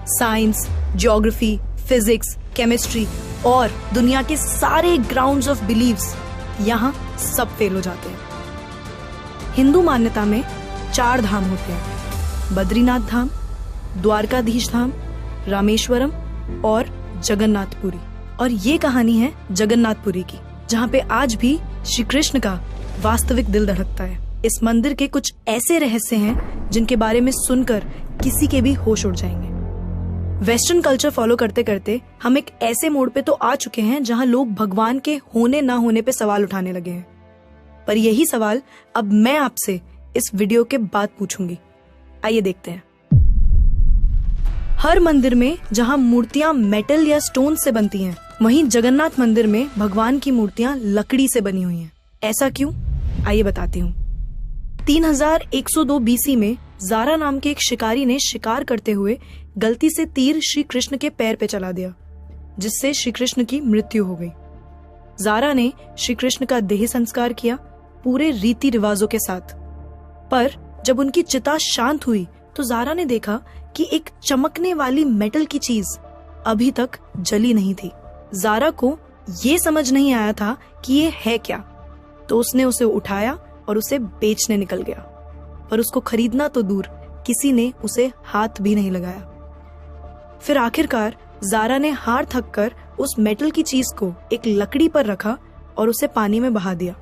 Science, geography, physics, chemistry और दुनिया के सारे ग्राउंड्स ऑफ बिलीव्स, यहाँ सब फेल हो जाते हैं। हिंदू मान्यता में 4 धाम होते हैं: बद्रीनाथ धाम, द्वारकाधीश धाम, रामेश्वरम और जगन्नाथपुरी। और ये कहानी है जगन्नाथपुरी की, जहाँ पे आज भी श्री कृष्ण का वास्तविक दिल धड़कता है। इस मंदिर के कुछ ऐसे रहस्य हैं जिनके बारे में सुनकर किसी के भी होश उड़ जाएंगे। वेस्टर्न कल्चर फॉलो करते करते हम एक ऐसे मोड़ पे तो आ चुके हैं जहाँ लोग भगवान के होने ना होने पे सवाल उठाने लगे हैं। पर यही सवाल अब मैं आपसे इस वीडियो के बाद पूछूंगी। आइए देखते हैं। हर मंदिर में जहाँ मूर्तियां मेटल या स्टोन से बनती हैं, वहीं जगन्नाथ मंदिर में भगवान की मूर्तियां लकड़ी से बनी हुई हैं। ऐसा क्यों? आइए बताती हूँ। 3102 BC में जारा नाम के एक शिकारी ने शिकार करते हुए गलती से तीर श्री कृष्ण के पैर पे चला दिया, जिससे श्री कृष्ण की मृत्यु हो गई। जारा ने श्री कृष्ण का देह संस्कार किया पूरे रीति रिवाजों के साथ। पर जब उनकी चिता शांत हुई तो जारा ने देखा कि एक चमकने वाली मेटल की चीज अभी तक जली नहीं थी। जारा को ये समझ नहीं आया था कि ये है क्या, तो उसने उसे उठाया और उसे बेचने निकल गया। पर उसको खरीदना तो दूर, किसी ने उसे हाथ भी नहीं लगाया। फिर आखिरकार जारा ने हार थक कर उस मेटल की चीज को एक लकड़ी पर रखा और उसे पानी में बहा दिया।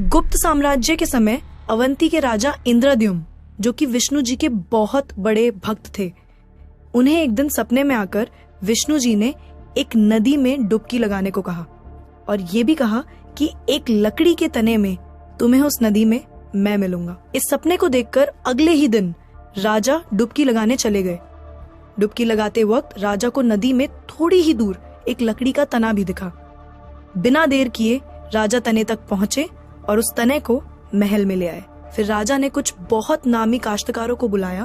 गुप्त साम्राज्य के समय अवंती के राजा इंद्रद्युम्न, जो कि विष्णु जी के बहुत बड़े भक्त थे, उन्हें एक दिन सपने में आकर विष्णु जी ने एक नदी में डुबकी लगाने को कहा और ये भी कहा कि एक लकड़ी के तने में तुम्हें उस नदी में मैं मिलूंगा। इस सपने को देखकर अगले ही दिन राजा डुबकी लगाने चले गए। डुबकी लगाते वक्त राजा को नदी में थोड़ी ही दूर एक लकड़ी का तना भी दिखा। बिना देर किए राजा तने तक पहुंचे और उस तने को महल में ले आए। फिर राजा ने कुछ बहुत नामी काश्तकारों को बुलाया,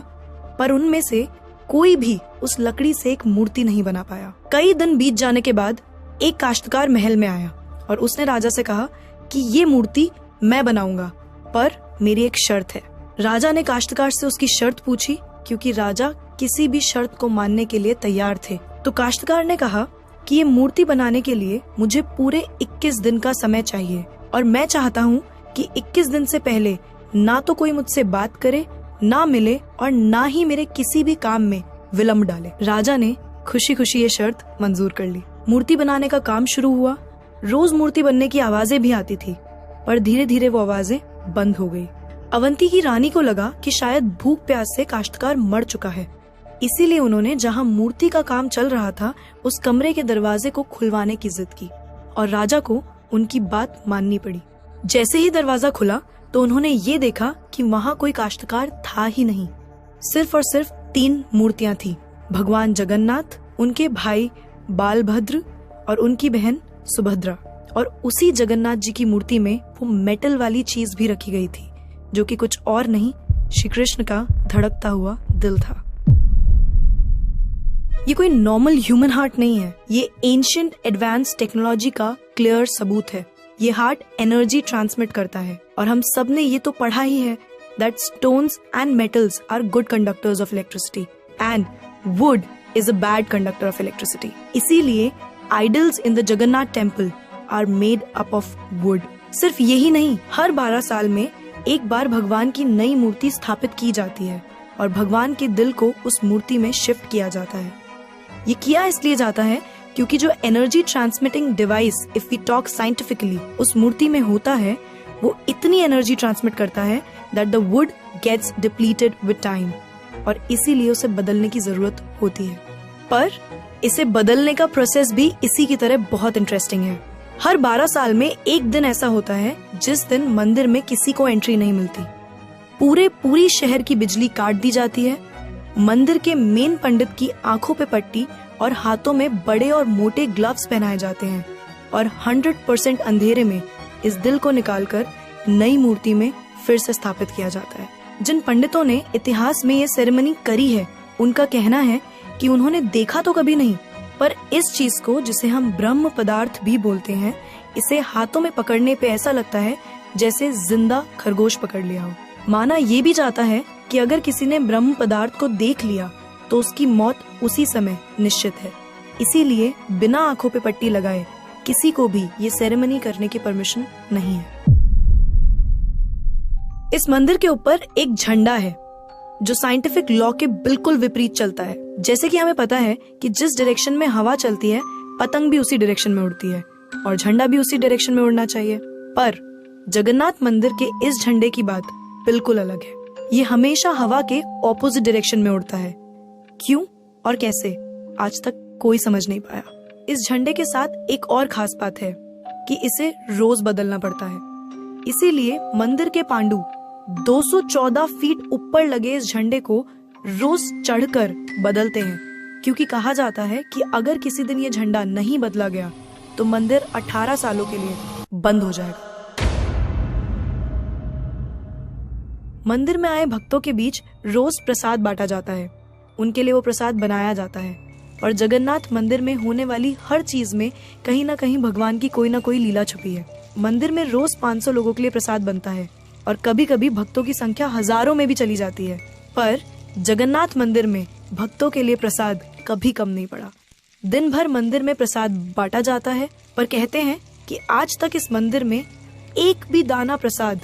पर उनमें से कोई भी उस लकड़ी से एक मूर्ति नहीं बना पाया। कई दिन बीत जाने के बाद एक काश्तकार महल में आया और उसने राजा से कहा कि ये मूर्ति मैं बनाऊंगा, पर मेरी एक शर्त है। राजा ने काश्तकार से उसकी शर्त पूछी, क्योंकि राजा किसी भी शर्त को मानने के लिए तैयार थे। तो काश्तकार ने कहा कि ये मूर्ति बनाने के लिए मुझे पूरे 21 दिन का समय चाहिए और मैं चाहता हूँ कि 21 दिन से पहले ना तो कोई मुझसे बात करे, ना मिले और ना ही मेरे किसी भी काम में विलम्ब डाले। राजा ने खुशी खुशी ये शर्त मंजूर कर ली। मूर्ति बनाने का काम शुरू हुआ। रोज मूर्ति बनने की आवाजें भी आती थी, पर धीरे धीरे वो आवाजें बंद हो गई। अवंती की रानी को लगा कि शायद भूख प्यास से काश्तकार मर चुका है, इसीलिए उन्होंने जहां मूर्ति का काम चल रहा था उस कमरे के दरवाजे को खुलवाने की जिद की और राजा को उनकी बात माननी पड़ी। जैसे ही दरवाजा खुला तो उन्होंने ये देखा कि वहाँ कोई काश्तकार था ही नहीं। सिर्फ और सिर्फ 3 मूर्तियां थी: भगवान जगन्नाथ, उनके भाई बालभद्र और उनकी बहन सुभद्रा। और उसी जगन्नाथ जी की मूर्ति में वो मेटल वाली चीज भी रखी गई थी, जो कि कुछ और नहीं, श्री कृष्ण का धड़कता हुआ दिल था। ये कोई नॉर्मल ह्यूमन हार्ट नहीं है, ये एंशिएंट एडवांस टेक्नोलॉजी का क्लियर सबूत है। ये हार्ट एनर्जी ट्रांसमिट करता है और हम सब ने ये तो पढ़ा ही है that stones and metals are good conductors of electricity and wood is a bad conductor of electricity. इसीलिए idols in the Jagannath temple are made up of wood. सिर्फ यही नहीं, हर 12 साल में एक बार भगवान की नई मूर्ति स्थापित की जाती है और भगवान के दिल को उस मूर्ति में शिफ्ट किया जाता है। ये किया इसलिए जाता है क्योंकि जो energy transmitting device, if we talk scientifically, उस मूर्ति में होता है, वो इतनी एनर्जी ट्रांसमिट करता है that the wood gets depleted with time और इसीलिए उसे बदलने की जरूरत होती है। पर इसे बदलने का प्रोसेस भी इसी की तरह बहुत इंटरेस्टिंग है। हर 12 साल में एक दिन ऐसा होता है जिस दिन मंदिर में किसी को एंट्री नहीं मिलती। पूरी शहर की बिजली काट दी जाती है। मंदिर के मेन पंडित की आंखों पे पट्टी और हाथों में बड़े और मोटे ग्लव्स पहनाए जाते हैं और 100% अंधेरे में इस दिल को निकालकर नई मूर्ति में फिर से स्थापित किया जाता है। जिन पंडितों ने इतिहास में ये सेरेमनी करी है, उनका कहना है कि उन्होंने देखा तो कभी नहीं, पर इस चीज को, जिसे हम ब्रह्म पदार्थ भी बोलते हैं, इसे हाथों में पकड़ने पे ऐसा लगता है जैसे जिंदा खरगोश पकड़ लिया हो। माना ये भी जाता है कि अगर किसी ने ब्रह्म पदार्थ को देख लिया तो उसकी मौत उसी समय निश्चित है। इसीलिए बिना आंखों पे पट्टी लगाए किसी को भी ये सेरेमनी करने की परमिशन नहीं है। इस मंदिर के ऊपर एक झंडा है जो साइंटिफिक लॉ के बिल्कुल विपरीत चलता है। जैसे कि हमें पता है कि जिस डायरेक्शन में हवा चलती है पतंग भी उसी डायरेक्शन में उड़ती है और झंडा भी उसी डायरेक्शन में उड़ना चाहिए। पर जगन्नाथ मंदिर के इस झंडे की बात बिल्कुल अलग है। ये हमेशा हवा के ऑपोजिट डायरेक्शन में उड़ता है। क्यों और कैसे आज तक कोई समझ नहीं पाया। इस झंडे के साथ एक और खास बात है कि इसे रोज बदलना पड़ता है। इसीलिए मंदिर के पांडु 214 फीट ऊपर लगे इस झंडे को रोज चढ़कर बदलते हैं, क्योंकि कहा जाता है कि अगर किसी दिन ये झंडा नहीं बदला गया तो मंदिर 18 सालों के लिए बंद हो जाएगा। मंदिर में आए भक्तों के बीच रोज प्रसाद बांटा जाता है। उनके लिए वो प्रसाद बनाया जाता है और जगन्नाथ मंदिर में होने वाली हर चीज में कहीं ना कहीं भगवान की कोई ना कोई लीला छुपी है। मंदिर में रोज 500 लोगों के लिए प्रसाद बनता है और कभी कभी भक्तों की संख्या हजारों में भी चली जाती है। पर जगन्नाथ मंदिर में भक्तों के लिए प्रसाद कभी कम नहीं पड़ा। दिन भर मंदिर में प्रसाद बांटा जाता है, पर कहते हैं कि आज तक इस मंदिर में एक भी दाना प्रसाद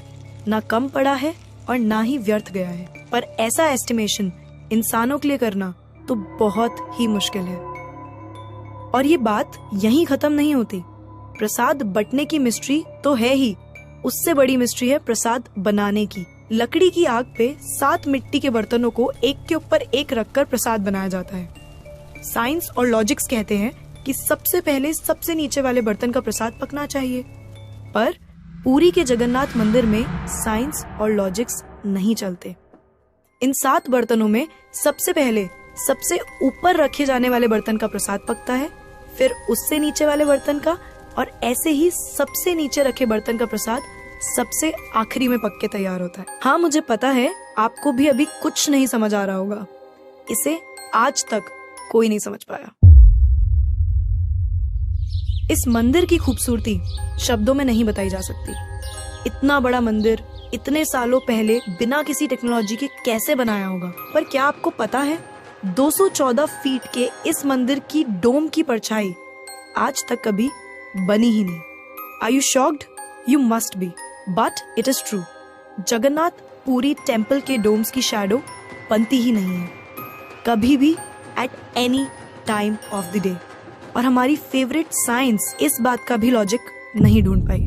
ना कम पड़ा है और ना ही व्यर्थ गया है। पर ऐसा एस्टिमेशन इंसानों के लिए करना तो बहुत ही मुश्किल है। और ये बात यहीं खत्म नहीं होती। प्रसाद बंटने की मिस्ट्री तो है ही, उससे बड़ी मिस्ट्री है प्रसाद बनाने की। लकड़ी की आग पे 7 मिट्टी के बर्तनों को एक के ऊपर एक रखकर प्रसाद बनाया जाता है। साइंस और लॉजिक्स कहते हैं कि सबसे पहले सबसे नीचे वाले बर्तन का प्रसाद पकना चाहिए, पर पुरी के जगन्नाथ मंदिर में साइंस और लॉजिक्स नहीं चलते। इन 7 बर्तनों में सबसे पहले सबसे ऊपर रखे जाने वाले बर्तन का प्रसाद पकता है, फिर उससे नीचे वाले बर्तन का, और ऐसे ही सबसे नीचे रखे बर्तन का प्रसाद सबसे आखिरी में पक के तैयार होता है। हाँ, मुझे पता है आपको भी अभी कुछ नहीं समझ आ रहा होगा। इसे आज तक कोई नहीं समझ पाया। इस मंदिर की खूबसूरती शब्दों में नहीं बताई जा सकती। इतना बड़ा मंदिर इतने सालों पहले बिना किसी टेक्नोलॉजी के कैसे बनाया होगा। पर क्या आपको पता है 214 फीट के इस मंदिर की डोम की परछाई आज तक कभी बनी ही नहीं। Are you shocked? You must be, but it is true. Jagannath Puri temple के डोम्स की शैडो बनती ही नहीं है कभी भी, at any time of the day. और हमारी फेवरेट साइंस इस बात का भी लॉजिक नहीं ढूंढ पाई।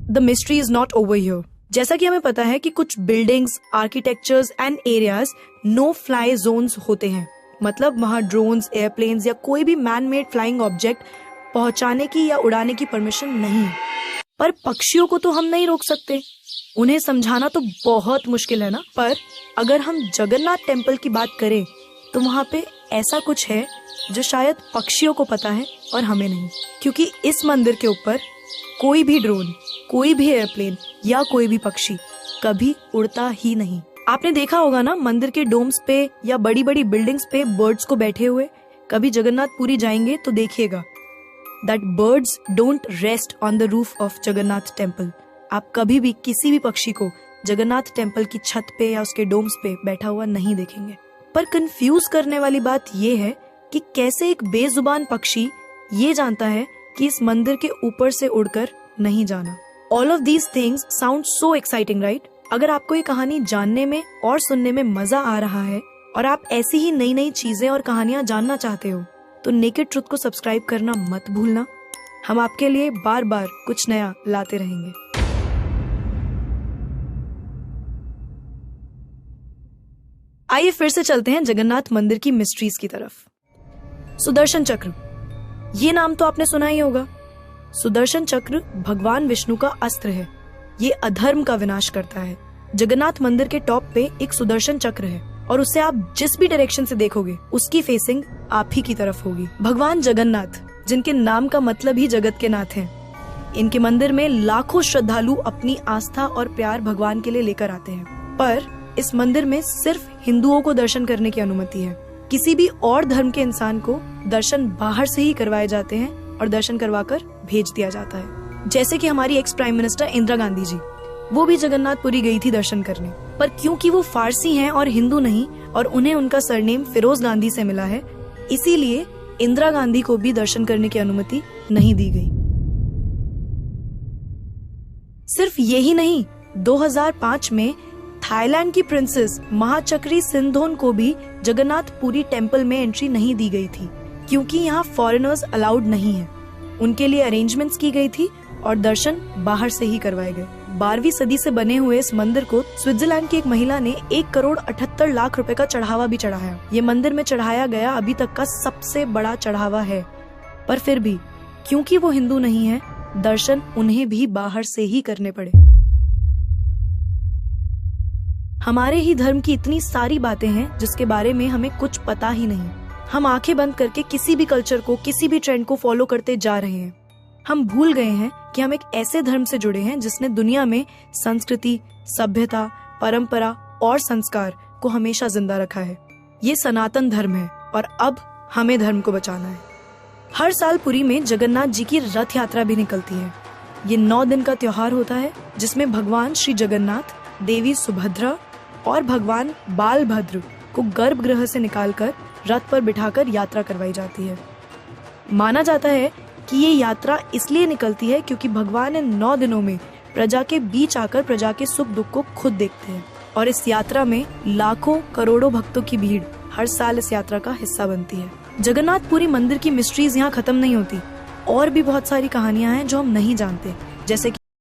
The mystery is not over here. जैसा कि हमें पता है कि कुछ buildings, architectures and areas no fly zones होते हैं, मतलब वहां ड्रोन्स, एयरप्लेन्स या कोई भी मैन मेड फ्लाइंग ऑब्जेक्ट पहुंचाने की या उड़ाने की परमिशन नहीं है। पर पक्षियों को तो हम नहीं रोक सकते, उन्हें समझाना तो बहुत मुश्किल है ना। पर अगर हम जगन्नाथ टेम्पल की बात करें तो वहाँ पे ऐसा कुछ है जो शायद पक्षियों को पता है और हमें नहीं, क्योंकि इस मंदिर के ऊपर कोई भी ड्रोन, कोई भी एयरप्लेन या कोई भी पक्षी कभी उड़ता ही नहीं। आपने देखा होगा ना मंदिर के डोम्स पे या बड़ी बड़ी बिल्डिंग्स पे बर्ड्स को बैठे हुए। कभी जगन्नाथपुरी जाएंगे तो देखिएगा that birds don't rest on the roof of Jagannath temple. आप कभी भी किसी भी पक्षी को जगन्नाथ टेम्पल की छत पे या उसके डोम्स पे बैठा हुआ नहीं देखेंगे। पर कंफ्यूज करने वाली बात ये है कि कैसे एक बेजुबान पक्षी ये जानता है कि इस मंदिर के ऊपर से उड़कर नहीं जाना। All of these things sound so exciting, right? अगर आपको ये कहानी जानने में और सुनने में मजा आ रहा है और आप ऐसी ही नई नई चीजें और कहानियां जानना चाहते हो तो नेकेड ट्रुथ को सब्सक्राइब करना मत भूलना। हम आपके लिए बार बार कुछ नया लाते रहेंगे। आइए फिर से चलते हैं जगन्नाथ मंदिर की मिस्ट्रीज की तरफ। सुदर्शन चक्र, ये नाम तो आपने सुना ही होगा। सुदर्शन चक्र भगवान विष्णु का अस्त्र है। ये अधर्म का विनाश करता है। जगन्नाथ मंदिर के टॉप पे एक सुदर्शन चक्र है और उसे आप जिस भी डायरेक्शन से देखोगे उसकी फेसिंग आप ही की तरफ होगी। भगवान जगन्नाथ, जिनके नाम का मतलब ही जगत के नाथ है, इनके मंदिर में लाखों श्रद्धालु अपनी आस्था और प्यार भगवान के लिए लेकर आते हैं। पर इस मंदिर में सिर्फ हिंदुओं को दर्शन करने की अनुमति है। किसी भी और धर्म के इंसान को दर्शन बाहर से ही करवाए जाते हैं और दर्शन करवाकर भेज दिया जाता है। जैसे कि हमारी ex prime minister Indira Gandhi ji, वो भी जगन्नाथपुरी गई थी दर्शन करने, पर क्योंकि वो फारसी हैं और हिंदू नहीं और उन्हें उनका सरनेम फिरोज गांधी से मिला है, इसीलिए इंदिरा गांधी को भी दर्शन करने की अनुमति नहीं दी गई। सिर्फ यही नहीं, 2005 में थाईलैंड की प्रिंसेस महाचक्री सिंधोन को भी जगन्नाथपुरी टेम्पल में एंट्री नहीं दी गई थी, क्योंकि यहाँ फॉरेनर्स अलाउड नहीं है। उनके लिए अरेंजमेंट्स की गई थी और दर्शन बाहर से ही करवाए गए। 12वीं सदी से बने हुए इस मंदिर को स्विट्जरलैंड की एक महिला ने 1,78,00,000 रुपए का चढ़ावा भी चढ़ाया। ये मंदिर में चढ़ाया गया अभी तक का सबसे बड़ा चढ़ावा है। पर फिर भी क्योंकि वो हिंदू नहीं है, दर्शन उन्हें भी बाहर से ही करने पड़े। हमारे ही धर्म की इतनी सारी बातें हैं जिसके बारे में हमें कुछ पता ही नहीं। हम आंखें बंद करके किसी भी कल्चर को, किसी भी ट्रेंड को फॉलो करते जा रहे हैं। हम भूल गए हैं कि हम एक ऐसे धर्म से जुड़े हैं जिसने दुनिया में संस्कृति, सभ्यता, परंपरा और संस्कार को हमेशा जिंदा रखा है। ये सनातन धर्म है और अब हमें धर्म को बचाना है। हर साल पुरी में जगन्नाथ जी की रथ यात्रा भी निकलती है। ये 9 दिन का त्योहार होता है जिसमें भगवान श्री जगन्नाथ, देवी सुभद्रा और भगवान बालभद्र को गर्भगृह से निकालकर रथ पर बिठाकर यात्रा करवाई जाती है। माना जाता है कि ये यात्रा इसलिए निकलती है क्योंकि भगवान इन 9 दिनों में प्रजा के बीच आकर प्रजा के सुख दुख को खुद देखते हैं और इस यात्रा में लाखों करोड़ों भक्तों की भीड़ हर साल इस यात्रा का हिस्सा बनती है। जगन्नाथपुरी मंदिर की मिस्ट्रीज यहाँ खत्म नहीं होती और भी बहुत सारी कहानियां हैं जो हम नहीं जानते, जैसे